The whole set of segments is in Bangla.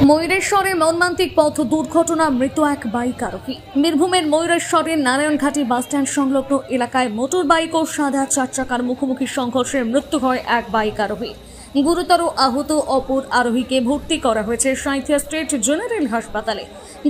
ময়ূরেশ্বরে মর্মান্তিক পথ দুর্ঘটনা, মৃত এক বাইক আরোহী। বীরভূমের ময়ূরেশ্বরের নারায়ণঘাটি বাসস্ট্যান্ড সংলগ্ন এলাকায় মোটর বাইক ও সাদা চার চাকার মুখোমুখি সংঘর্ষে মৃত্যু হয় এক বাইক আরোহী। গুরুতর আহত অপর আরোহীকে ভর্তি করা হয়েছে সাঁইথিয়া স্টেট জেনারেল হাসপাতালে।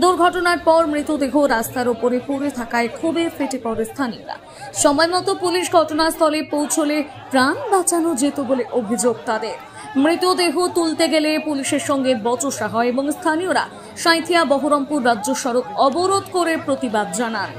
দুর্ঘটনার পর মৃতদেহ রাস্তার ওপরে পড়ে থাকায় ক্ষোভে ফেটে পড়ে স্থানীয়রা। সময়মতো পুলিশ ঘটনাস্থলে পৌঁছলে প্রাণ বাঁচানো যেত বলে অভিযোগ তাদের। মৃতদেহ তুলতে গেলে পুলিশের সঙ্গে বচসা হয় এবং স্থানীয়রা সাঁইথিয়া বহরমপুর রাজ্য সড়ক অবরোধ করে প্রতিবাদ জানান।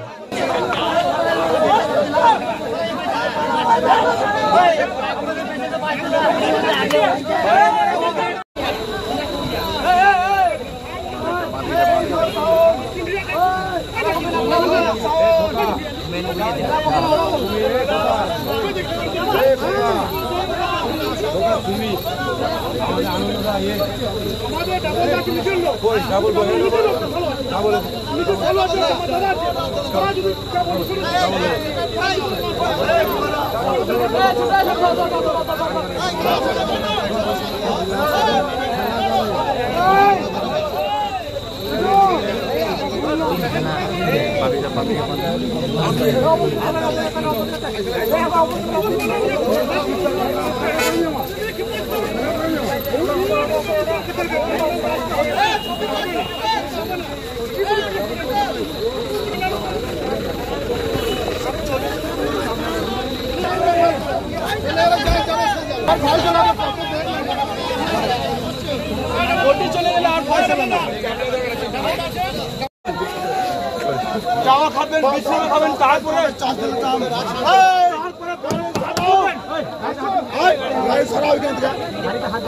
চাওয়া খাবেন, বিস্কুট খাবেন, তারপরে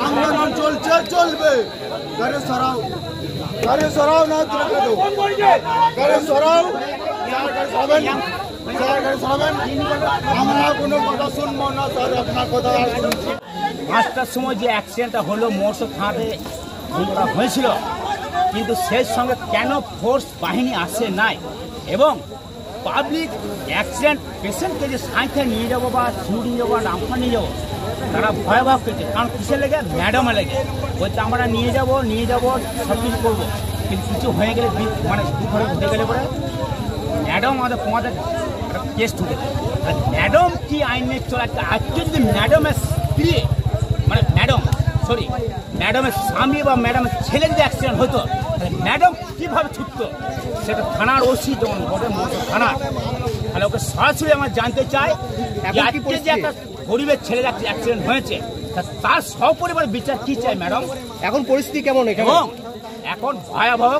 আন্দোলন চলছে, চলবে। গাড়ি সরাও, গাড়ি সরাও, না গাড়ি সরাও, আমরা কোনো কথা শুনবো না স্যার, আপনার কথা শুনছি। 5টার সময় যে অ্যাক্সিডেন্টটা হলো, মোটর খাঁটে হয়েছিল, কিন্তু সেই সঙ্গে কেন ফোর্স বাহিনী আসে নাই এবং পাবলিক অ্যাক্সিডেন্ট পেশেন্টকে যে সাঁইথিয়া নিয়ে যাবো বা সিউড়ি নিয়ে যাবো বা রামপুর নিয়ে যাবো, তারা ভয়াবহ পেয়েছে। কারণ কিসের লেগে? ম্যাডামে লেগে বলছে আমরা নিয়ে যাবো সব কিছু করবো, কিন্তু কিছু হয়ে গেলে মানে দুপুরে ঘটে গেলে পরে ম্যাডাম আমাদের একটা কেস ঢুকে। আর ম্যাডাম কি আইন নিয়ে চলে আজকে যদি ম্যাডামের স্ত্রী মানে ম্যাডামের স্বামী বা ম্যাডামের ছেলে যদি অ্যাক্সিডেন্ট হতো, তাহলে ম্যাডাম কীভাবে ছুটতো? সেটা থানার ওসি যেমন বলে থানার, তাহলে ওকে সরাসরি আমরা জানতে চাই আজকে যে একটা গরিবের ছেলের অ্যাক্সিডেন্ট হয়েছে তার সপরিবার বিচার কি চাই ম্যাডাম? এখন পরিস্থিতি কেমন? এবং এখন ভয়াবহ।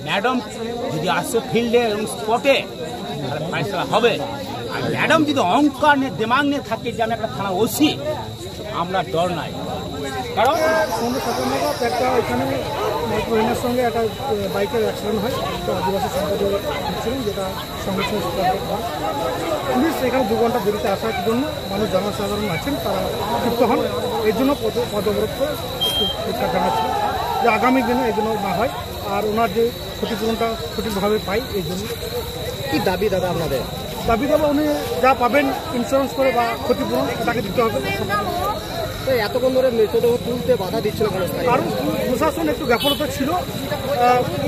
ম্যাডাম যদি আসে ফিল্ডে এবং স্পটে, তাহলে ফয়সালা হবে। আর ম্যাডাম যদি অহংকার নিয়ে দিমাগ নিয়ে থাকে যে আমি একটা থানা ওসি, আমরা ডর নাই। কারণ সন্ধ্যে 7 নাগাদ একটা এখানে ট্রেনের সঙ্গে একটা বাইকের অ্যাক্সিডেন্ট হয়, একটা আদিবাসী সম্প্রদায়ের অ্যাক্সিডেন্ট, যেটা সঙ্গে সঙ্গে পুলিশ এখানে 2 ঘন্টা দেরিতে আসার জন্য মানুষ জনসাধারণ আছেন, তারা ক্ষিপ্ত হন। এই জন্য পদবরোধ করে চেষ্টা জানাচ্ছে যে আগামী দিনে এই জন্য না হয় আর ওনার যে ক্ষতিপূরণটা সঠিকভাবে পাই। এই জন্য কি দাবি দাদা আপনাদের? দাবি দেবো উনি যা পাবেন ইন্স্যুরেন্স করে বা ক্ষতিপূরণ তাকে দিতে হবে। এতক্ষণ ধরে মৃতদেহ তুলতে বাধা দিচ্ছিল কেন? কারণ প্রশাসন একটু গাফলতা ছিল,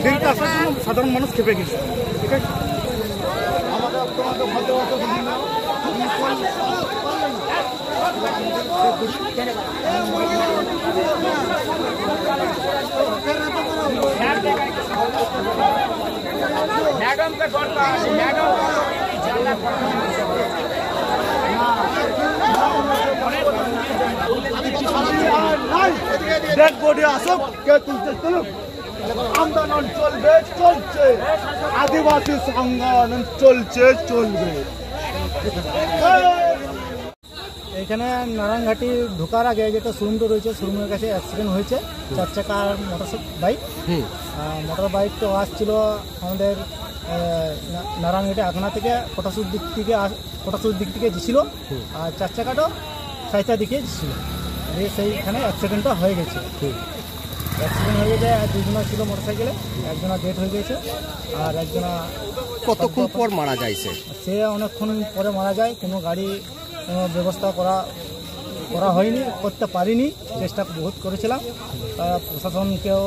দেরিতে আসার জন্য সাধারণ মানুষ খেপে গেছে। ঠিক আছে, ম্যাডামকে দরকার, ম্যাডাম ডেড বডি আসুক, কে তুলতে চলুক। আন্দোলন চলবে, চলছে। আদিবাসী সংগঠন চলছে, চলবে। এখানে নারায়ণঘাটি ঢোকার আগে যেটা শোরুমটা রয়েছে, শোরুমের কাছে অ্যাক্সিডেন্ট হয়েছে। 4 চাকার মোটর বাইক তো আসছিল আমাদের নারায়ণঘাটি আগনা থেকে কটাসুর দিক থেকে যেছিল, আর 4 চাকাটাও সাঁইথিয়া দিকে ছিল। সেইখানে অ্যাক্সিডেন্টটা হয়ে গেছে। অ্যাক্সিডেন্ট হয়ে গেছে, আর 2 জনা ছিল মোটরসাইকেলে, একজনা ডেথ হয়ে গেছে আর একজনা কতক্ষণ পর মারা যায়? সে অনেকক্ষণ পরে মারা যায়। কোনো গাড়ি ব্যবস্থা করা হয়নি, করতে পারিনি, চেষ্টা বহুত করেছিলাম। প্রশাসনকেও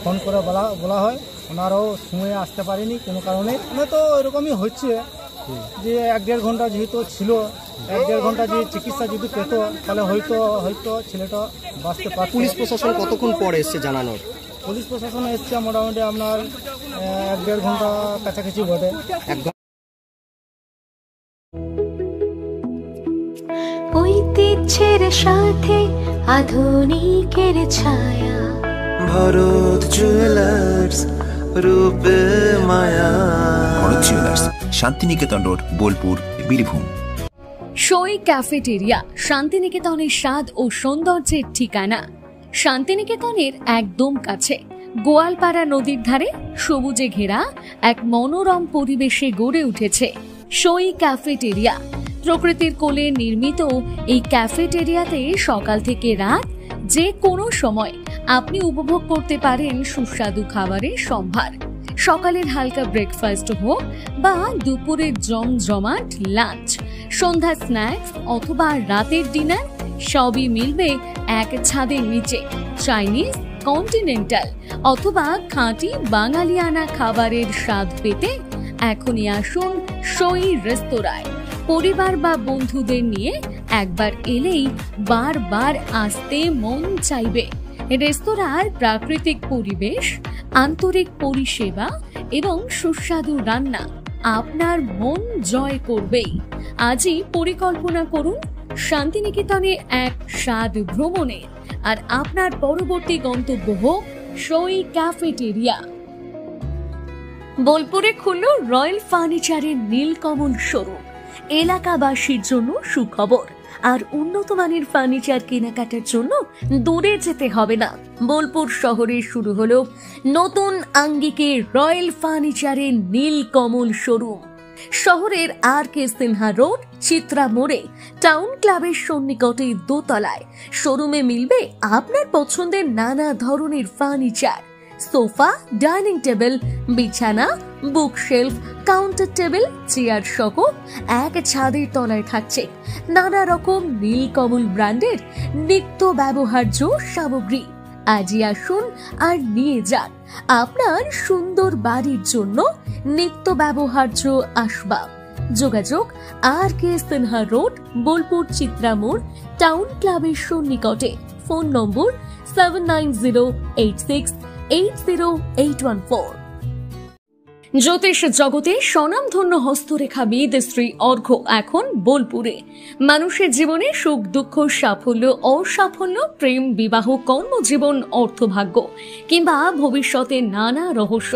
ফোন করে বলা হয়, ওনারাও সময়ে আসতে পারেনি কোনো কারণে। তো এরকমই হচ্ছে যে 1-1.5 ঘন্টা যেহেতু ছিল, 1-1.5 ঘন্টা যে চিকিৎসা যদি পেত তাহলে হয়তো ছেলেটা বাঁচতে পারত। পুলিশ প্রশাসন কতক্ষণ পরে এসছে জানানোর? পুলিশ প্রশাসন এসছে মোটামুটি আপনার 1-1.5 ঘন্টা কাছাকাছি বটে। ঐতিহ্যের সাথে আধুনিকের ছায়া, ভরত জুয়েলার্স, রূপে মায়া। Bharat jewellers, Santiniketan road, Bolpur, Birbhum. Soi cafeteria, শান্তিনিকেতনের স্বাদ ও সৌন্দর্যের ঠিকানা। শান্তিনিকেতনের একদম কাছে, গোয়ালপাড়া নদীর ধারে সবুজে ঘেরা এক মনোরম পরিবেশে গড়ে উঠেছে সই ক্যাফেটেরিয়া। প্রকৃতির কোলে নির্মিত এই ক্যাফেটেরিয়াতে সকাল থেকে রাত যে কোনো সময় আপনি উপভোগ করতে পারেন সুস্বাদু খাবারের সম্ভার। সকালের হালকা ব্রেকফাস্ট হোক বা দুপুরের জমজমাট লাঞ্চ, সন্ধ্যা স্ন্যাক্স অথবা রাতের ডিনার, সবই মিলবে এক ছাদের নিচে। চাইনিজ, কন্টিনেন্টাল অথবা খাঁটি বাঙালিয়ানা খাবারের স্বাদ পেতে এখনই আসুন সই রেস্তোরাঁয়। পরিবার বা বন্ধুদের নিয়ে একবার এলেই বারবার আসতে মন চাইবে। রেস্তোরাঁর প্রাকৃতিক পরিবেশ, আন্তরিক পরিষেবা এবং সুস্বাদু রান্না আপনার মন জয় করবেই। আজই পরিকল্পনা করুন শান্তিনিকেতনে এক স্বাদ ভ্রমণে, আর আপনার পরবর্তী গন্তব্য হোক সই ক্যাফেটেরিয়া। বোলপুরে খুলল রয়্যাল ফার্নিচারের নীলকমল শোরুম। এলাকাবাসীর জন্য সুখবর, আর উন্নত মানের ফার্নিচার কেনাকাটার জন্য দূরে যেতে হবে না। বোলপুর শহরে শুরু হলো নতুন আঙ্গিকে রয়্যাল ফার্নিচারের নীলকমল শোরুম। শহরের RK সিনহা রোড, চিত্রা মোড়ে, টাউন ক্লাবের সন্নিকটে দোতলায়। শোরুমে মিলবে আপনার পছন্দের নানা ধরনের ফার্নিচার, সোফা, ডাইনিং টেবিল, বিছানা, বুকশেলফ, কাউন্টার টেবিল, চেয়ার সহ এক ছাদের তলায় থাকছে নানা রকম নীলকমল ব্র্যান্ডের নিত্য ব্যবহার্য সামগ্রী। আজই আসুন আর নিয়ে যান আপনার সুন্দর বাড়ির জন্য নিত্য ব্যবহার্য আসবাব। যোগাযোগ RK সিনহা রোড, বোলপুর, চিত্রা মোড়, টাউন ক্লাবের সন্নিকটে। ফোন নম্বর 7908680814। জ্যোতিষ জগতে স্বনামধন্য হস্তরেখাবিদ শ্রী অর্ঘ্য এখন বোলপুরে। মানুষের জীবনে সুখ, দুঃখ, সাফল্য, অসাফল্য, প্রেম, বিবাহ, কর্মজীবন, অর্থভাগ্য কিংবা ভবিষ্যতের নানা রহস্য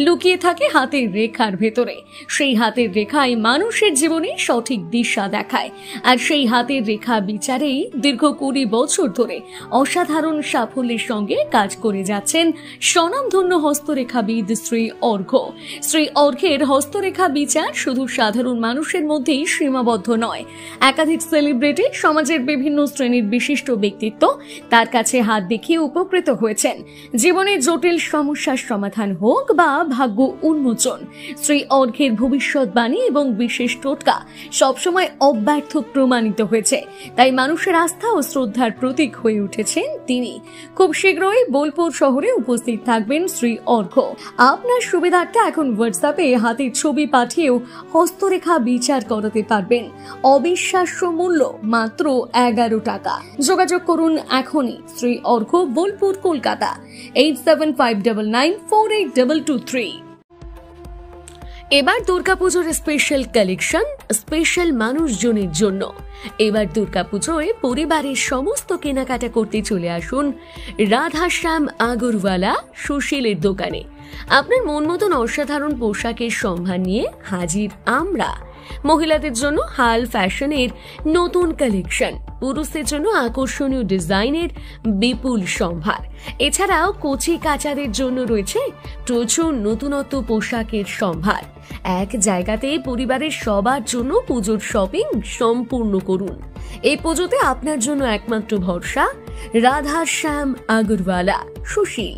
লুকিয়ে থাকে হাতের রেখার ভেতরে। সেই হাতের রেখাই মানুষের জীবনে সঠিক দিশা দেখায়, আর সেই হাতের রেখা বিচারেই দীর্ঘ 20 বছর ধরে অসাধারণ সাফল্যের সঙ্গে কাজ করে যাচ্ছেন স্বনামধন্য হস্তরেখাবিদ শ্রী অর্ঘ্য। শ্রী অর্ঘ্যের হস্তরেখা বিচার শুধু সাধারণ মানুষের মধ্যেই সীমাবদ্ধ নয়। একাধিক সেলিব্রিটি, সমাজের বিভিন্ন শ্রেণীর বিশিষ্ট ব্যক্তিত্ব তার কাছে হাত দেখিয়ে উপকৃত হয়েছেন। জীবনের জটিল সমস্যার সমাধান হোক বা ভাগ্য উন্মোচন, শ্রী অর্ঘ্যের ভবিষ্যৎবাণী এবং বিশেষ টোটকা সবসময় অব্যর্থ প্রমাণিত হয়েছে। তাই মানুষের আস্থা ও শ্রদ্ধার প্রতীক হয়ে উঠেছেন তিনি। খুব শীঘ্রই বোলপুর শহরে উপস্থিত থাকবেন শ্রী অর্ঘ্য। আপনার সুবিধার্থে এখন হোয়াটসঅ্যাপে হাতের ছবি পাঠিয়েও হস্তরেখা বিচার করাতে পারবেন। অবিশ্বাস্য মূল্য মাত্র 11 টাকা। যোগাযোগ করুন এখনই শ্রী অর্ঘ্য, বোলপুর, কলকাতা 8759948223। এবার দুর্গাপুজোর স্পেশাল কালেকশন, স্পেশাল মানুষজনের জন্য। এবার দুর্গাপুজোয় পরিবারের সমস্ত কেনাকাটা করতে চলে আসুন রাধাশ্যাম আগরওয়ালা সুশীলের দোকানে। আপনার মন মতন অসাধারণ পোশাকের সম্ভার নিয়ে হাজির আমরা। মহিলাদের জন্য হাল ফ্যাশনের নতুন কালেকশন, পুরুষদের জন্য আকর্ষণীয় ডিজাইনের বিপুল সম্ভার। এছাড়াও কচি কাচাদের জন্য রয়েছে প্রচুর নতুনত্ব পোশাকের সম্ভার। এক জায়গাতে পরিবারের সবার জন্য পুজোর শপিং সম্পূর্ণ করুন। এই পুজোতে আপনার জন্য একমাত্র ভরসা রাধাশ্যাম আগরওয়ালা সুশীল।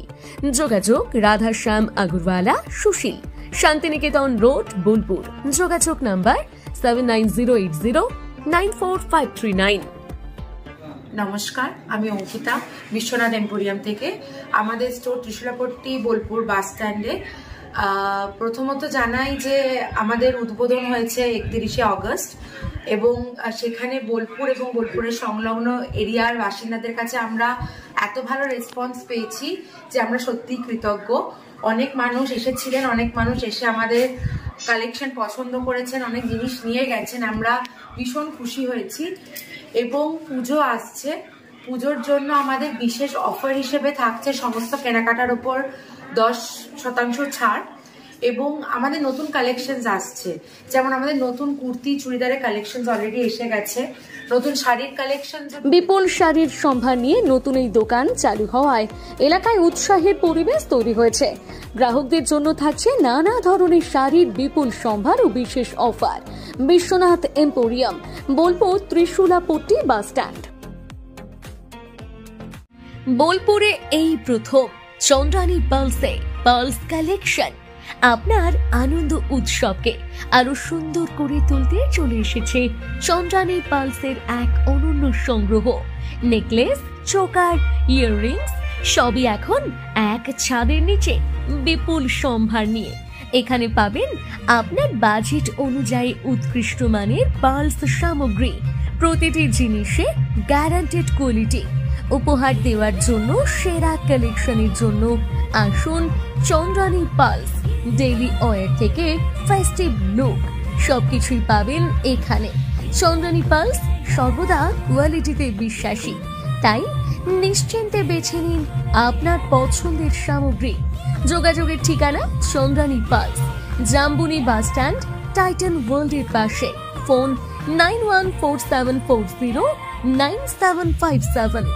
যোগাযোগ রাধাশ্যাম আগরওয়ালা সুশীল, শান্তিনিকেতন রোড, বোলপুর। যোগাযোগ নাম্বার 7908094539। নমস্কার, আমি অঙ্কিতা বিশ্বনাথ এম্পোরিয়াম থেকে। আমাদের স্টোর ত্রিশুলাপট্টি বোলপুর বাস স্ট্যান্ডে। প্রথমত জানাই যে আমাদের উদ্বোধন হয়েছে 31শে অগস্ট এবং সেখানে বোলপুর এবং বোলপুরের সংলগ্ন এরিয়ার বাসিন্দাদের কাছে আমরা এত ভালো রেসপন্স পেয়েছি যে আমরা সত্যিই কৃতজ্ঞ। অনেক মানুষ এসেছিলেন, অনেক মানুষ এসে আমাদের কালেকশন পছন্দ করেছেন, অনেক জিনিস নিয়ে গেছেন, আমরা ভীষণ খুশি হয়েছি। এবং পুজো আসছে, পুজোর জন্য আমাদের বিশেষ অফার হিসেবে থাকছে সমস্ত কেনাকাটার উপর 10% ছাড় এবং আমাদের নতুন কালেকশনস আসছে, যেমন আমাদের নতুন কুর্তি চুড়িদারের কালেকশনস অলরেডি এসে গেছে, নতুন শাড়ির কালেকশন। বিপুল শাড়ির সম্ভার নিয়ে নতুন এই দোকান চালু হওয়ায় এলাকায় উৎসাহের পরিবেশ তৈরি হয়েছে। গ্রাহকদের জন্য থাকছে নানা ধরনের শাড়ির বিপুল সম্ভার ও বিশেষ offer. Biswanath emporium, Bolpur Trishulapatti bus stand. বোলপুরে এই প্রথম চন্দ্রানী পার্লসে পার্লস কালেকশন আপনার আনন্দ উৎসবকে আরো সুন্দর করে তুলতে চলে এসেছে চন্দ্রানী পার্লসের এক অনন্য সংগ্রহ। নেকলেস, চোকার, ইয়াররিংস সবই এখন এক ছাদের নিচে বিপুল সম্ভার নিয়ে। এখানে পাবেন আপনার বাজেট অনুযায়ী উৎকৃষ্ট মানের পার্লস সামগ্রী, প্রতিটি জিনিসে গ্যারান্টেড কোয়ালিটি। উপহার দেওয়ার জন্য সেরা কালেকশনের জন্য আসুন চন্দ্রানী পার্লস। ডেইলি ওয়্যার থেকে ফেস্টিভ লুক সবকিছুই পাবেন এখানে। চন্দ্রানী পার্লস সর্বদা কোয়ালিটিতে বিশ্বাসী, তাই নিশ্চিন্তে বেছে নিন আপনার পছন্দের সামগ্রী। যোগাযোগের ঠিকানা Chandrani pearls, Jambuni bus stand, Titan ওয়ার্ল্ডের পাশে। ফোন 9147409757।